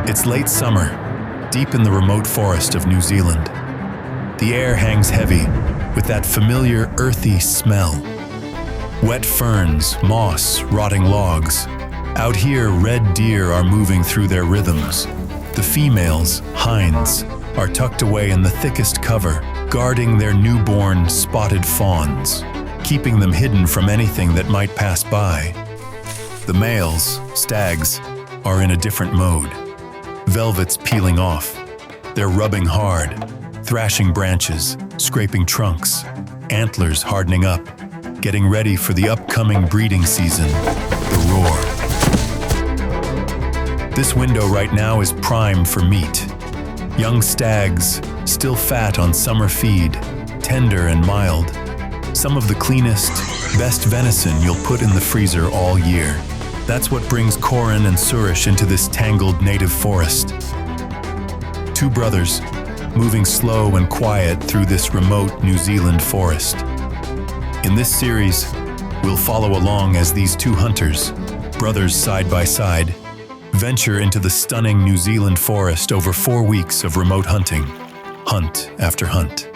It's late summer, deep in the remote forest of New Zealand. The air hangs heavy with that familiar earthy smell. Wet ferns, moss, rotting logs. Out here, red deer are moving through their rhythms. The females, hinds, are tucked away in the thickest cover, guarding their newborn spotted fawns, keeping them hidden from anything that might pass by. The males, stags, are in a different mode. Velvet's peeling off. They're rubbing hard, thrashing branches, scraping trunks, antlers hardening up, getting ready for the upcoming breeding season, the roar. This window right now is prime for meat. Young stags, still fat on summer feed, tender and mild. Some of the cleanest, best venison you'll put in the freezer all year. That's what brings Korin and Suresh into this tangled native forest. Two brothers, moving slow and quiet through this remote New Zealand forest. In this series, we'll follow along as these two hunters, brothers side by side, venture into the stunning New Zealand forest over 4 weeks of remote hunting, hunt after hunt.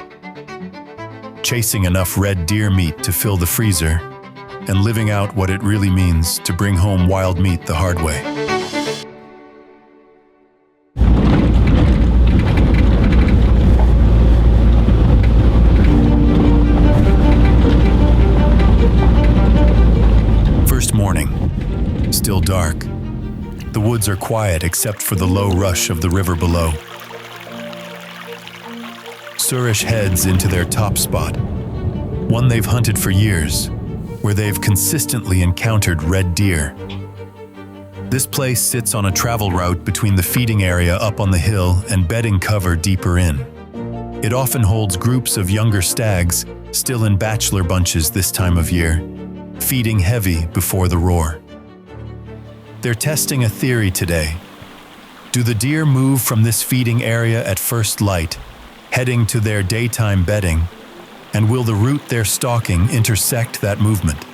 Chasing enough red deer meat to fill the freezer, and living out what it really means to bring home wild meat the hard way. First morning, still dark. The woods are quiet except for the low rush of the river below. Suresh heads into their top spot, one they've hunted for years, where they've consistently encountered red deer. This place sits on a travel route between the feeding area up on the hill and bedding cover deeper in. It often holds groups of younger stags, still in bachelor bunches this time of year, feeding heavy before the roar. They're testing a theory today. Do the deer move from this feeding area at first light, heading to their daytime bedding, and will the route they're stalking intersect that movement?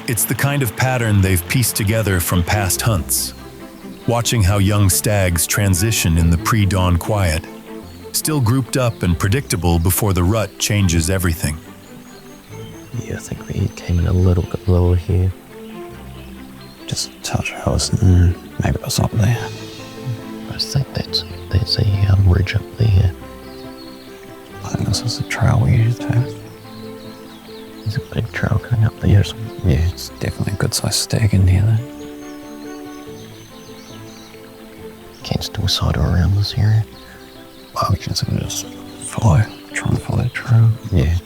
It's the kind of pattern they've pieced together from past hunts, watching how young stags transition in the pre-dawn quiet, still grouped up and predictable before the rut changes everything. Yeah, I think we came in a little bit lower here. Just a touch house, maybe it was up there. I think that's a ridge up there. I think this is the trail we used to. There's a big trail coming up there. Yeah, it's definitely a good sized stag in here then. Can still side around this area. Well, we can sort of just try and follow the trail. Yeah.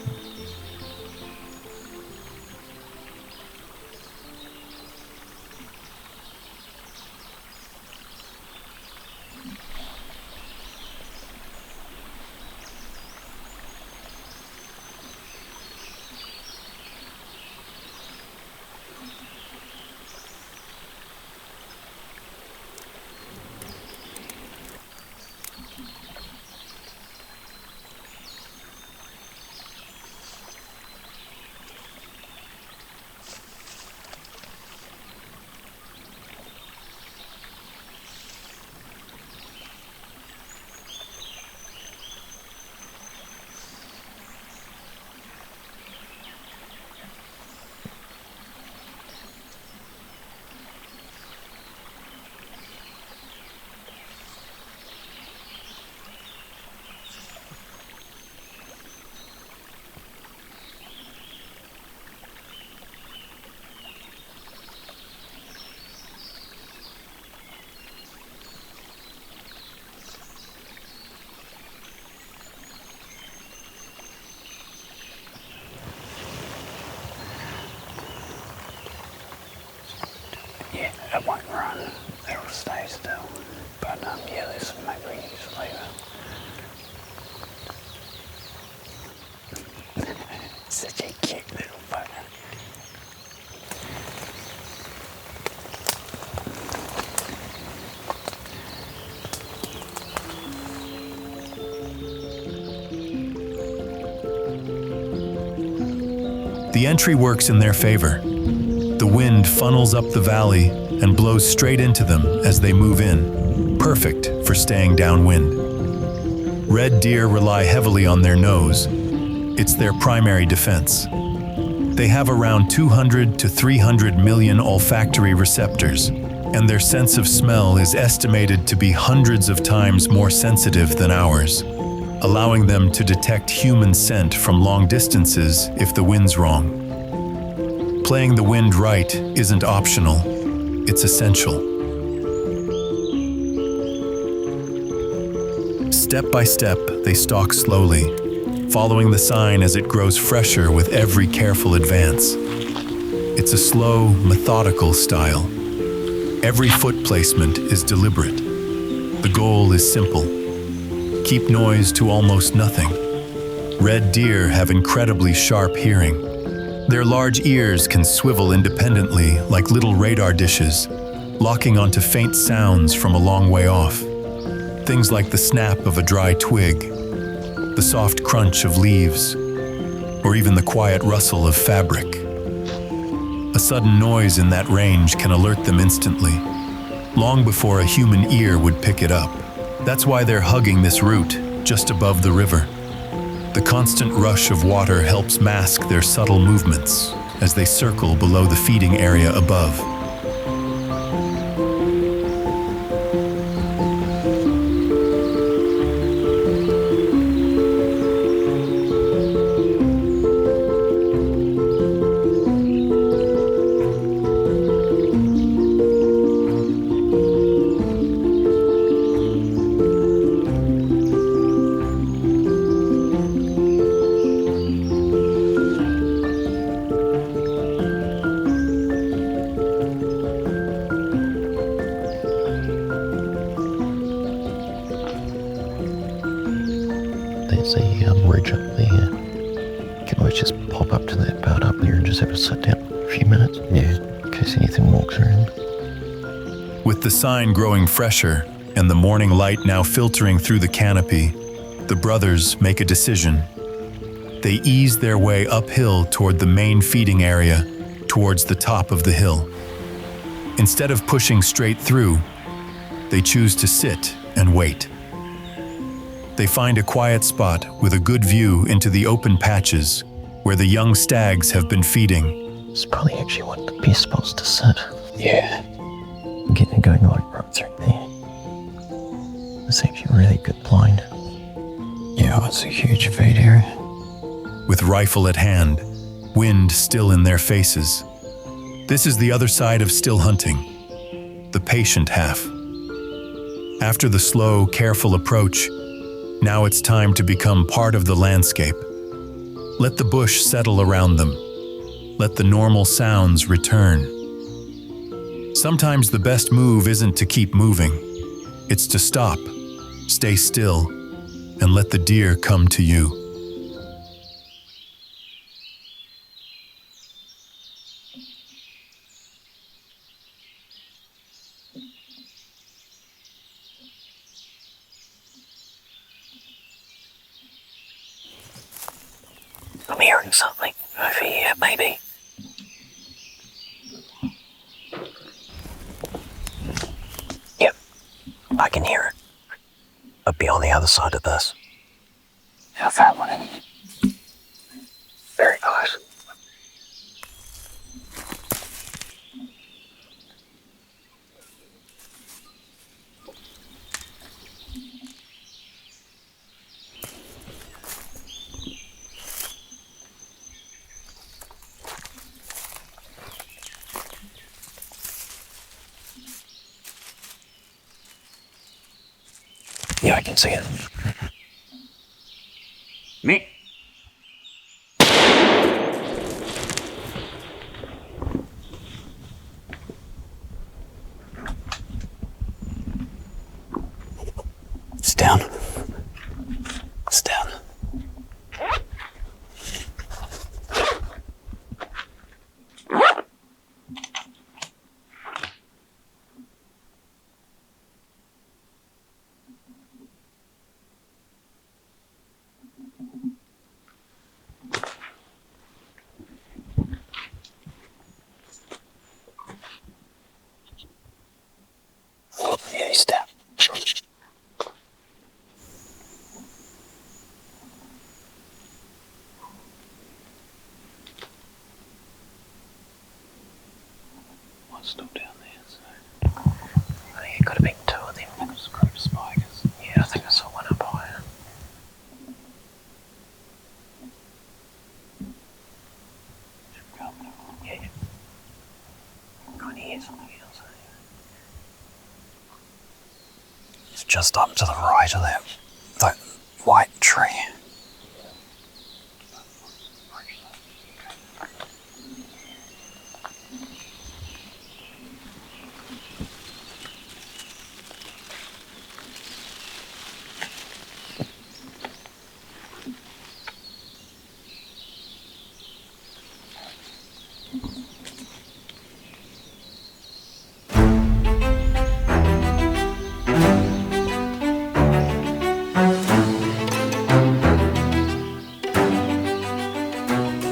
Yeah, it won't run. It'll stay still. But yeah, there's some maybe flavour. Such a cute little bugger. The entry works in their favor. The wind funnels up the valley and blows straight into them as they move in, perfect for staying downwind. Red deer rely heavily on their nose. It's their primary defense. They have around 200 to 300 million olfactory receptors, and their sense of smell is estimated to be hundreds of times more sensitive than ours, allowing them to detect human scent from long distances if the wind's wrong. Playing the wind right isn't optional, it's essential. Step by step, they stalk slowly, following the sign as it grows fresher with every careful advance. It's a slow, methodical style. Every foot placement is deliberate. The goal is simple. Keep noise to almost nothing. Red deer have incredibly sharp hearing. Their large ears can swivel independently like little radar dishes, locking onto faint sounds from a long way off. Things like the snap of a dry twig, the soft crunch of leaves, or even the quiet rustle of fabric. A sudden noise in that range can alert them instantly, long before a human ear would pick it up. That's why they're hugging this route just above the river. The constant rush of water helps mask their subtle movements as they circle below the feeding area above. There's a ridge up there. Can we just pop up to that bird up there and just have a sit down for a few minutes? Yeah, in case anything walks around. With the sign growing fresher and the morning light now filtering through the canopy, the brothers make a decision. They ease their way uphill toward the main feeding area, towards the top of the hill. Instead of pushing straight through, they choose to sit and wait. They find a quiet spot with a good view into the open patches where the young stags have been feeding. It's probably actually one of the best spots to sit. Yeah. Getting it going like right through there. It's actually a really good blind. Yeah, it's a huge feed area. With rifle at hand, wind still in their faces. This is the other side of still hunting, the patient half. After the slow, careful approach, now it's time to become part of the landscape. Let the bush settle around them. Let the normal sounds return. Sometimes the best move isn't to keep moving. It's to stop, stay still, and let the deer come to you. I'm hearing something over here, maybe. Yep, I can hear it. I'll be on the other side of this. I found one. Very nice. Yeah, I can see it. Me? It's down. It's down. still down there, so. I think it could have been two of them. It was group spikers. Yeah, I think I saw one up higher. Yeah. Can't hear something else. It's just up to the right of that white tree.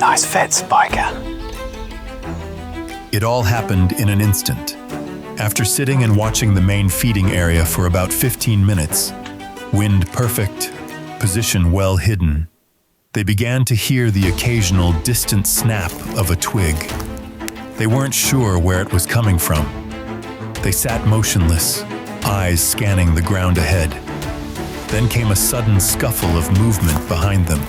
Nice fat spiker. It all happened in an instant. After sitting and watching the main feeding area for about 15 minutes, wind perfect, position well hidden, they began to hear the occasional distant snap of a twig. They weren't sure where it was coming from. They sat motionless, eyes scanning the ground ahead. Then came a sudden scuffle of movement behind them.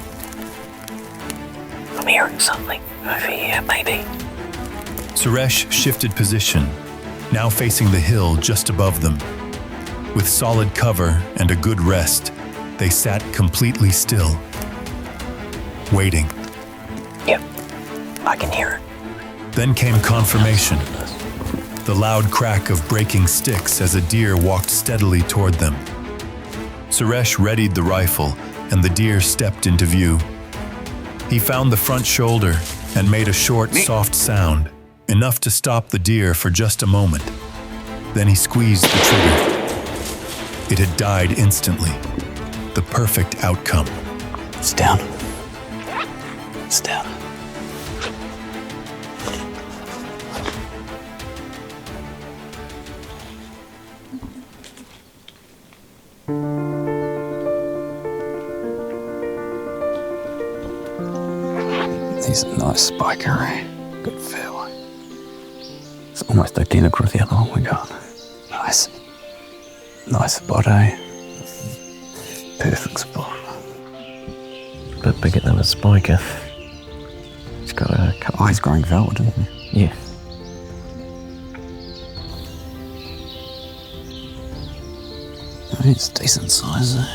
I'm hearing something over here, maybe. Suresh shifted position, now facing the hill just above them. With solid cover and a good rest, they sat completely still, waiting. Yep, I can hear it. Then came confirmation. The loud crack of breaking sticks as a deer walked steadily toward them. Suresh readied the rifle, and the deer stepped into view. He found the front shoulder and made a short, soft sound, enough to stop the deer for just a moment. Then he squeezed the trigger. It had died instantly. The perfect outcome. It's down. It's down. He's a nice spiker, eh? Good feel. It's almost identical to the other one we got. Nice. Nice spot, eh? Perfect spot. A bit bigger than a spiker. It's got a couple. Oh, he's growing velvet, isn't he? Yeah. Oh, he's decent size, eh?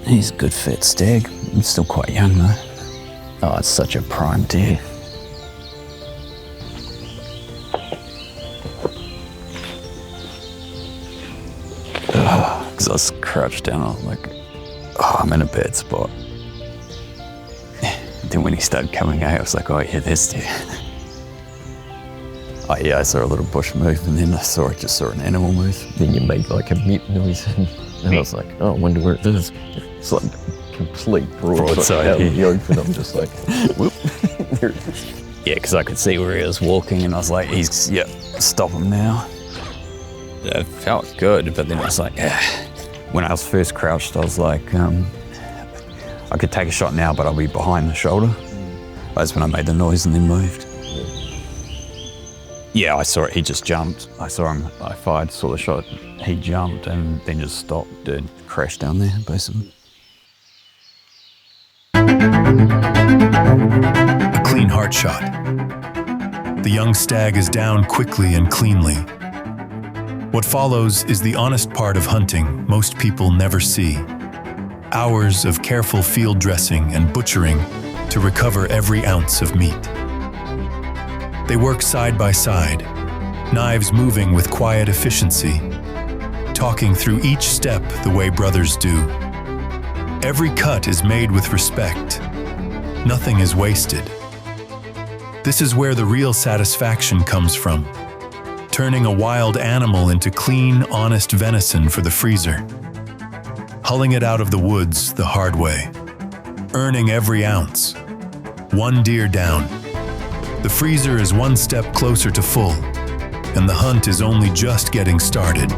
He's a good fat stag. He's still quite young though. Oh, it's such a prime deer. Because I was crouched down, I was like, oh, I'm in a bad spot. Then when he started coming out, I was like, oh yeah, there's deer. Oh yeah, I saw a little bush move, and then I just saw an animal move. Then you made like a mute noise, and I was like, oh, I wonder where it is. It's like complete broadside out in the open. I'm just like, whoop, there it is. Yeah, because I could see where he was walking, and I was like, stop him now. It felt good, but then I was like, when I was first crouched, I was like, I could take a shot now, but I'll be behind the shoulder. That's when I made the noise and then moved. Yeah, I saw it. He just jumped. I saw him. I fired, saw the shot. He jumped and then just stopped and crashed down there, basically. A clean heart shot. The young stag is down quickly and cleanly. What follows is the honest part of hunting most people never see. Hours of careful field dressing and butchering to recover every ounce of meat. They work side by side, knives moving with quiet efficiency, talking through each step the way brothers do. Every cut is made with respect. Nothing is wasted. This is where the real satisfaction comes from, turning a wild animal into clean, honest venison for the freezer. Hulling it out of the woods the hard way, earning every ounce. One deer down. The freezer is one step closer to full, and the hunt is only just getting started.